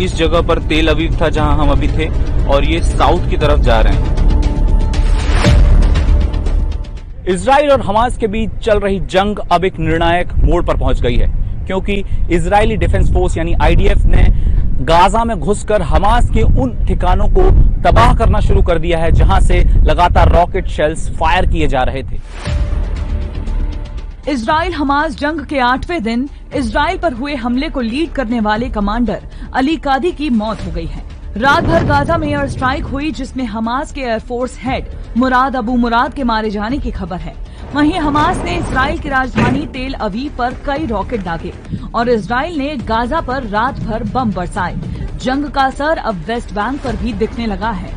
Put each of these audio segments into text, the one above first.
इस जगह पर तेल अवीव था जहां हम अभी थे, और ये साउथ की तरफ जा रहे हैं। इजराइल और हमास के बीच चल रही जंग अब एक निर्णायक मोड़ पर पहुंच गई है, क्योंकि इजरायली डिफेंस फोर्स यानी आईडीएफ ने गाजा में घुसकर हमास के उन ठिकानों को तबाह करना शुरू कर दिया है जहां से लगातार रॉकेट शेल्स फायर किए जा रहे थे। इजराइल हमास जंग के 8वें दिन इजराइल पर हुए हमले को लीड करने वाले कमांडर अली कादी की मौत हो गई है। रात भर गाजा में एयर स्ट्राइक हुई, जिसमें हमास के एयरफोर्स हेड मुराद अबू मुराद के मारे जाने की खबर है। वहीं हमास ने इजराइल की राजधानी तेल अवीव पर कई रॉकेट दागे और इजराइल ने गाजा पर रात भर बम बरसाए। जंग का असर अब वेस्ट बैंक पर भी दिखने लगा है।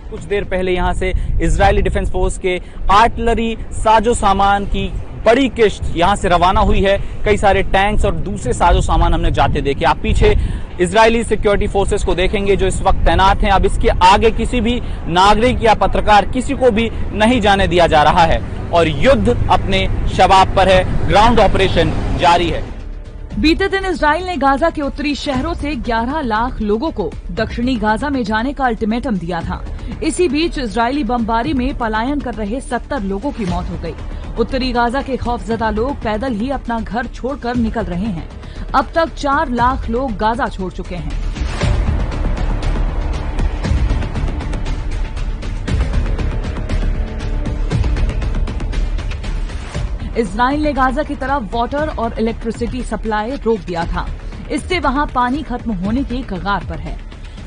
कुछ देर पहले यहां से इजरायली डिफेंस फोर्स के आर्टिलरी साजो सामान की बड़ी किश्त यहां से रवाना हुई है। कई सारे टैंक्स और दूसरे साजो सामान हमने जाते देखे। आप पीछे इजरायली सिक्योरिटी फोर्सेस को देखेंगे जो इस वक्त तैनात हैं। अब इसके आगे किसी भी नागरिक या पत्रकार किसी को भी नहीं जाने दिया जा रहा है और युद्ध अपने शबाब पर है। ग्राउंड ऑपरेशन जारी है। बीते दिन इजराइल ने गाजा के उत्तरी शहरों से 11 लाख लोगों को दक्षिणी गाजा में जाने का अल्टीमेटम दिया था। इसी बीच इजरायली बमबारी में पलायन कर रहे 70 लोगों की मौत हो गई। उत्तरी गाजा के खौफजदा लोग पैदल ही अपना घर छोड़कर निकल रहे हैं। अब तक 4 लाख लोग गाजा छोड़ चुके हैं। इजराइल ने गाजा की तरफ वाटर और इलेक्ट्रिसिटी सप्लाई रोक दिया था। इससे वहां पानी खत्म होने के कगार पर है।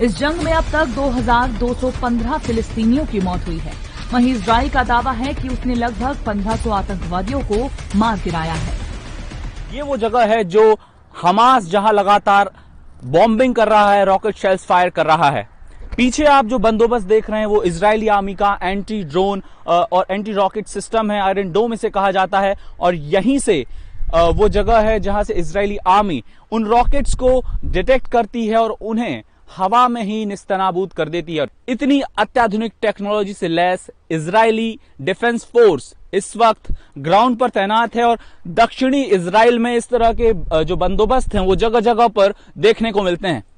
इस जंग में अब तक 2215 फिलिस्तीनियों की मौत हुई है। वहीं इजराइल का दावा है कि उसने लगभग 1500 आतंकवादियों को मार गिराया है। ये वो जगह है जो हमास जहां लगातार बॉम्बिंग कर रहा है, रॉकेट शेल्स फायर कर रहा है। पीछे आप जो बंदोबस्त देख रहे हैं वो इजरायली आर्मी का एंटी ड्रोन और एंटी रॉकेट सिस्टम है, आयरन डोम इसे कहा जाता है। और यहीं से वो जगह है जहां से इजरायली आर्मी उन रॉकेट्स को डिटेक्ट करती है और उन्हें हवा में ही निस्तनाबूद कर देती है। इतनी अत्याधुनिक टेक्नोलॉजी से लैस इजरायली डिफेंस फोर्स इस वक्त ग्राउंड पर तैनात है और दक्षिणी इजराइल में इस तरह के जो बंदोबस्त हैं वो जगह जगह पर देखने को मिलते हैं।